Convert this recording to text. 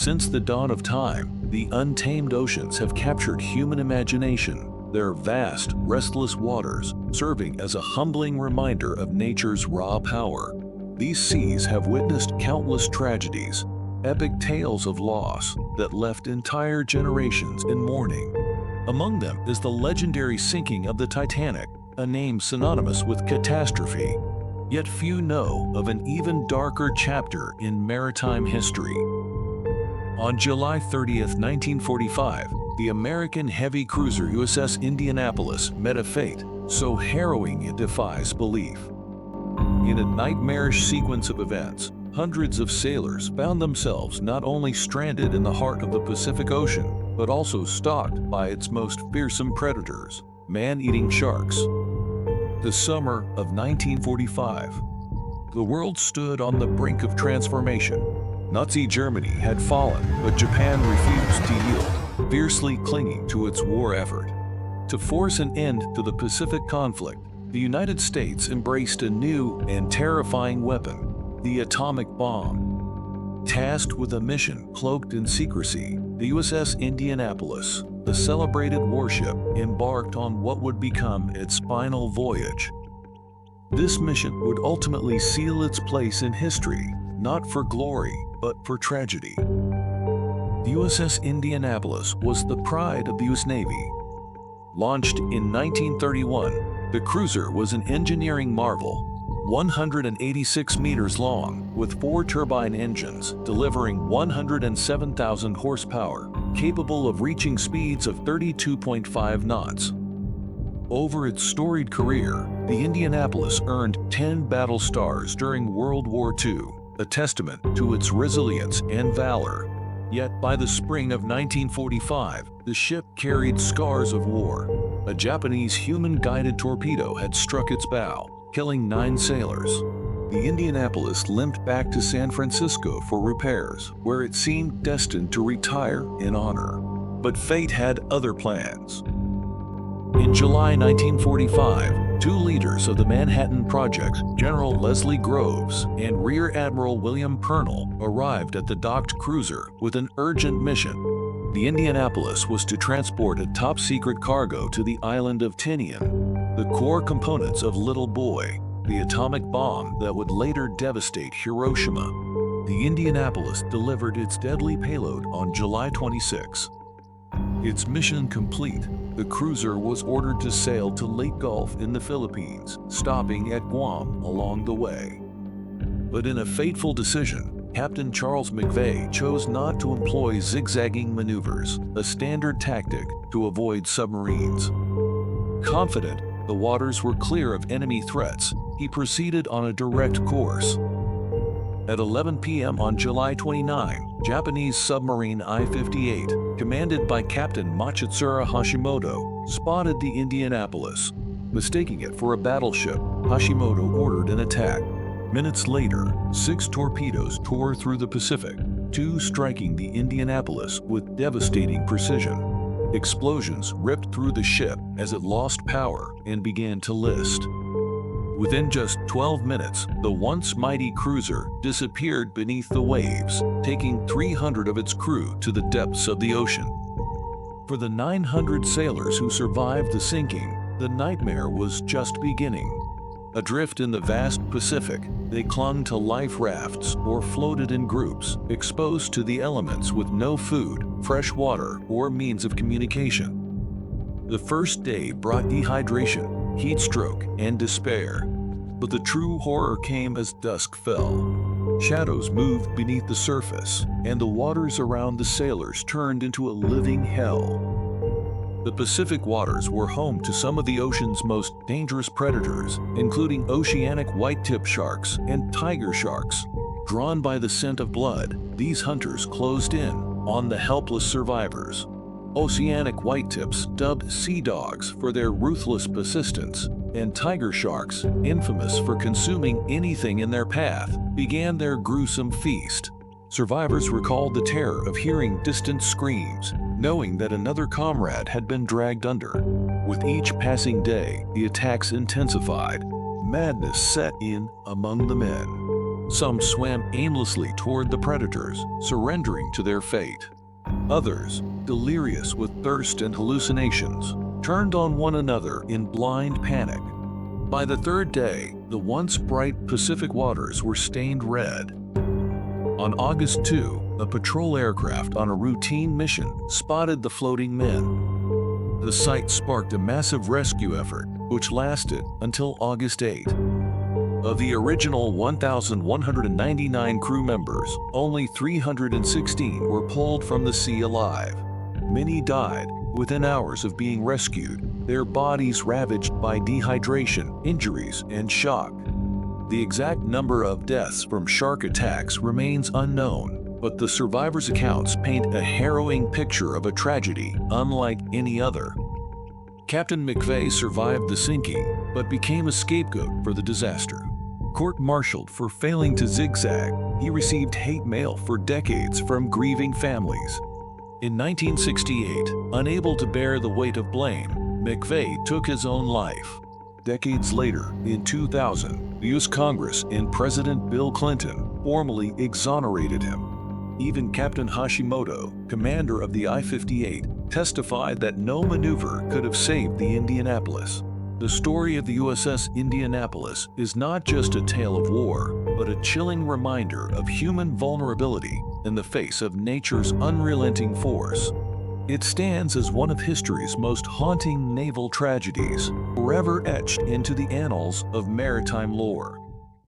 Since the dawn of time, the untamed oceans have captured human imagination, their vast, restless waters serving as a humbling reminder of nature's raw power. These seas have witnessed countless tragedies, epic tales of loss that left entire generations in mourning. Among them is the legendary sinking of the Titanic, a name synonymous with catastrophe. Yet few know of an even darker chapter in maritime history. On July 30, 1945, the American heavy cruiser USS Indianapolis met a fate so harrowing it defies belief. In a nightmarish sequence of events, hundreds of sailors found themselves not only stranded in the heart of the Pacific Ocean, but also stalked by its most fearsome predators, man-eating sharks. The summer of 1945. The world stood on the brink of transformation. Nazi Germany had fallen, but Japan refused to yield, fiercely clinging to its war effort. To force an end to the Pacific conflict, the United States embraced a new and terrifying weapon, the atomic bomb. Tasked with a mission cloaked in secrecy, the USS Indianapolis, the celebrated warship, embarked on what would become its final voyage. This mission would ultimately seal its place in history, not for glory, but for tragedy. The USS Indianapolis was the pride of the U.S. Navy. Launched in 1931, the cruiser was an engineering marvel, 186 meters long, with 4 turbine engines delivering 107,000 horsepower, capable of reaching speeds of 32.5 knots. Over its storied career, the Indianapolis earned 10 battle stars during World War II, a testament to its resilience and valor. Yet by the spring of 1945, the ship carried scars of war. A Japanese human-guided torpedo had struck its bow, killing 9 sailors. The Indianapolis limped back to San Francisco for repairs, where it seemed destined to retire in honor. But fate had other plans. In July 1945, 2 leaders of the Manhattan Project, General Leslie Groves and Rear Admiral William Purnell, arrived at the docked cruiser with an urgent mission. The Indianapolis was to transport a top-secret cargo to the island of Tinian, the core components of Little Boy, the atomic bomb that would later devastate Hiroshima. The Indianapolis delivered its deadly payload on July 26. Its mission complete, the cruiser was ordered to sail to Lake Gulf in the Philippines, stopping at Guam along the way. But in a fateful decision, Captain Charles McVay chose not to employ zigzagging maneuvers, a standard tactic to avoid submarines. Confident the waters were clear of enemy threats, he proceeded on a direct course. At 11 p.m. on July 29, Japanese submarine I-58, commanded by Captain Machitsura Hashimoto, spotted the Indianapolis. Mistaking it for a battleship, Hashimoto ordered an attack. Minutes later, 6 torpedoes tore through the Pacific, 2 striking the Indianapolis with devastating precision. Explosions ripped through the ship as it lost power and began to list. Within just 12 minutes, the once mighty cruiser disappeared beneath the waves, taking 300 of its crew to the depths of the ocean. For the 900 sailors who survived the sinking, the nightmare was just beginning. Adrift in the vast Pacific, they clung to life rafts or floated in groups, exposed to the elements with no food, fresh water, or means of communication. The first day brought dehydration, heat stroke, and despair. But the true horror came as dusk fell. Shadows moved beneath the surface, and the waters around the sailors turned into a living hell. The Pacific waters were home to some of the ocean's most dangerous predators, including oceanic white-tip sharks and tiger sharks. Drawn by the scent of blood, these hunters closed in on the helpless survivors. Oceanic whitetips, dubbed sea dogs for their ruthless persistence, and tiger sharks, infamous for consuming anything in their path, began their gruesome feast. Survivors recalled the terror of hearing distant screams, knowing that another comrade had been dragged under. With each passing day, the attacks intensified. Madness set in among the men. Some swam aimlessly toward the predators, surrendering to their fate. Others, delirious with thirst and hallucinations, turned on one another in blind panic. By the third day, the once bright Pacific waters were stained red. On August 2, a patrol aircraft on a routine mission spotted the floating men. The sight sparked a massive rescue effort, which lasted until August 8. Of the original 1,199 crew members, only 316 were pulled from the sea alive. Many died within hours of being rescued, their bodies ravaged by dehydration, injuries, and shock. The exact number of deaths from shark attacks remains unknown, but the survivors' accounts paint a harrowing picture of a tragedy unlike any other. Captain McVeigh survived the sinking, but became a scapegoat for the disaster. Court-martialed for failing to zigzag, he received hate mail for decades from grieving families. In 1968, unable to bear the weight of blame, McVeigh took his own life. Decades later, in 2000, the U.S. Congress and President Bill Clinton formally exonerated him. Even Captain Hashimoto, commander of the I-58, testified that no maneuver could have saved the Indianapolis. The story of the USS Indianapolis is not just a tale of war, but a chilling reminder of human vulnerability in the face of nature's unrelenting force. It stands as one of history's most haunting naval tragedies, forever etched into the annals of maritime lore.